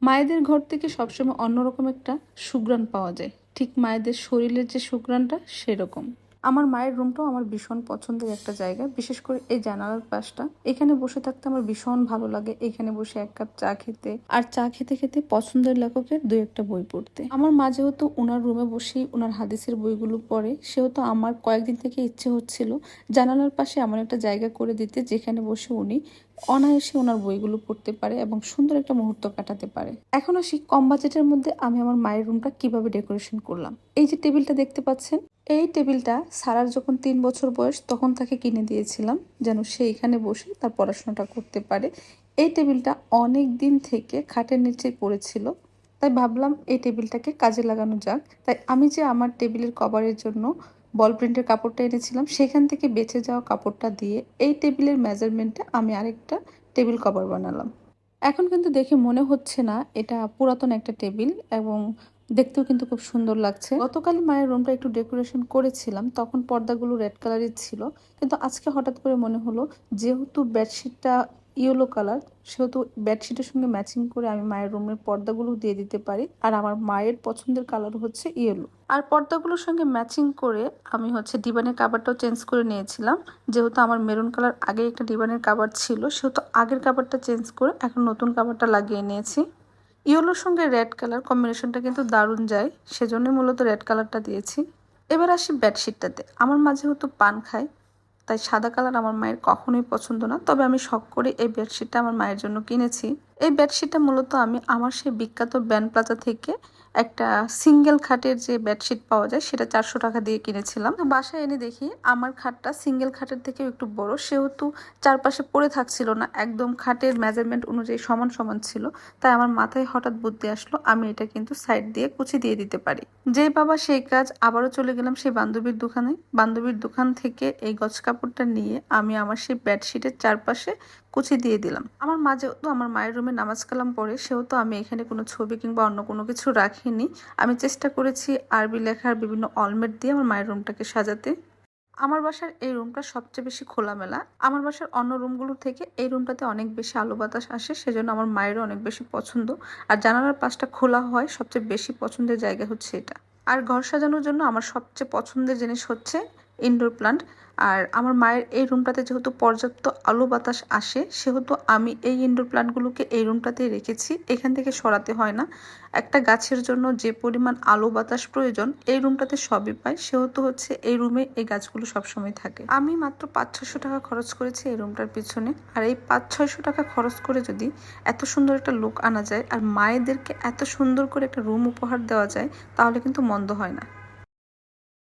মায়েদের ঘর থেকে সবসময় অন্যরকম একটা সুঘ্রাণ পাওয়া যায়, ঠিক মায়েদের শরীরের যে সুঘ্রাণটা সেরকম। আমার মায়ের রুমটাও আমার ভীষণ পছন্দের একটা জায়গা, বিশেষ করে এই জানালার পাশটা। এখানে বসে থাকতে আমার ভীষণ ভালো লাগে, এখানে বসে এক কাপ চা খেতে, আর চা খেতে খেতে পছন্দের লেখকের দুই একটা বই পড়তে। আমার মা যেহেতু ওনার রুমে বসেই ওনার হাদিসের বইগুলো পড়ে, সেহেতু আমার কয়েকদিন থেকে ইচ্ছে হচ্ছিল জানালার পাশে এমন একটা জায়গা করে দিতে যেখানে বসে উনি অনায়াসে ওনার বইগুলো পড়তে পারে এবং সুন্দর একটা মুহূর্ত কাটাতে পারে। এখন আসি কম বাজেটের মধ্যে আমি আমার মায়ের রুমটা কিভাবে ডেকোরেশন করলাম। এই যে টেবিলটা দেখতে পাচ্ছেন, এই টেবিলটা সারার যখন 3 বছর বয়স তখন তাকে কিনে দিয়েছিলাম, যেন সে এখানে বসে তার পড়াশোনাটা করতে পারে। এই টেবিলটা অনেক দিন থেকে খাটের নিচে পড়েছিল, তাই ভাবলাম এই টেবিলটাকে কাজে লাগানো যাক। তাই আমি যে আমার টেবিলের কভারের জন্য বল প্রিন্টের কাপড়টা এনেছিলাম, সেখান থেকে বেঁচে যাওয়া কাপড়টা দিয়ে এই টেবিলের মেজারমেন্টে আমি আরেকটা টেবিল কভার বানালাম। এখন কিন্তু দেখে মনে হচ্ছে না এটা পুরাতন একটা টেবিল, এবং দেখতেও কিন্তু খুব সুন্দর লাগছে। গতকাল মায়ের রুমটা একটু ডেকোরেশন করেছিলাম, তখন পর্দাগুলো রেড কালারের ছিল, কিন্তু আজকে হঠাৎ করে মনে হলো যেহেতু বেডশিটটা ইয়েলো কালার, সেহেতু বেডশিটের সঙ্গে ম্যাচিং করে আমি মায়ের রুমের পর্দাগুলো দিয়ে দিতে পারি। আর আমার মায়ের পছন্দের কালার হচ্ছে ইয়েলো, আর পর্দাগুলোর সঙ্গে ম্যাচিং করে আমি ডিভানের কাভারটাও চেঞ্জ করে নিয়েছিলাম। যেহেতু আমার মেরুন কালার আগে একটা ডিভানের কাভার ছিল, সেহেতু আগের কাভারটা চেঞ্জ করে এখন নতুন কাভারটা লাগিয়ে নিয়েছি। ইয়েলোর সঙ্গে রেড কালার কম্বিনেশনটা কিন্তু দারুণ যায়, সেজন্যই মূলত রেড কালারটা দিয়েছি। এবার আসি বেডশিটটাতে। আমার মা যেহেতু পান খায়, তাই সাদা কালার আমার মায়ের কখনোই পছন্দ না, তবে আমি শখ করে এই বেডশিটটা আমার মায়ের জন্য কিনেছি। এই বেডশিটটা মূলত আমি আমার সেই বিখ্যাত ব্যান্ড প্লাজা থেকে একটা সিঙ্গেল খাটের যে বেডশিট পাওয়া যায় সেটা 400 টাকা দিয়ে কিনেছিলাম। তো বাসায় এনে দেখি আমার খাটটা সিঙ্গেল খাটের থেকেও একটু বড়, সেহেতু চারপাশে পড়ে থাকছিল না, একদম খাটের মেজারমেন্ট অনুযায়ী সমান সমান ছিল। তাই আমার মাথায় হঠাৎ বুদ্ধি আসলো আমি এটা কিন্তু সাইড দিয়ে কুচি দিয়ে দিতে পারি। যেই বাবা সেই কাজ, আবারও চলে গেলাম সেই বান্ধবীর দোকানে। বান্ধবীর দোকান থেকে এই গজ কাপড়টা নিয়ে আমি আমার সেই বেডশিটের চারপাশে কুচি দিয়ে দিলাম। আমার মা যেহেতু আমার মায়ের রুমে নামাজ কালাম পড়ে, সেহেতু আমি এখানে কোনো ছবি কিংবা অন্য কোনো কিছু রাখিনি। আমি চেষ্টা করেছি আরবি লেখার বিভিন্ন অলমেট দিয়ে আমার মায়ের রুমটাকে সাজাতে। আমার বাসার এই রুমটা সবচেয়ে বেশি খোলামেলা। আমার বাসার অন্য রুমগুলো থেকে এই রুমটাতে অনেক বেশি আলো বাতাস আসে, সেজন্য আমার মায়েরও অনেক বেশি পছন্দ। আর জানালার পাশটা খোলা হয়, সবচেয়ে বেশি পছন্দের জায়গা হচ্ছে এটা। আর ঘর সাজানোর জন্য আমার সবচেয়ে পছন্দের জিনিস হচ্ছে ইনডোর প্লান্ট। আর আমার মায়ের এই রুমটাতে যেহেতু পর্যাপ্ত আলো বাতাস আসে, সেহেতু আমি এই ইনডোর প্লান্টগুলোকে এই রুমটাতেই রেখেছি, এখান থেকে সরাতে হয় না। একটা গাছের জন্য যে পরিমাণ আলো বাতাস প্রয়োজন এই রুমটাতে সবই পাই, সেহেতু এই রুমে এই গাছগুলো সবসময় থাকে। আমি মাত্র 500-600 টাকা খরচ করেছি এই রুমটার পিছনে। আর এই 500-600 টাকা খরচ করে যদি এত সুন্দর একটা লুক আনা যায় আর মায়েদেরকে এত সুন্দর করে একটা রুম উপহার দেওয়া যায়, তাহলে কিন্তু মন্দ হয় না।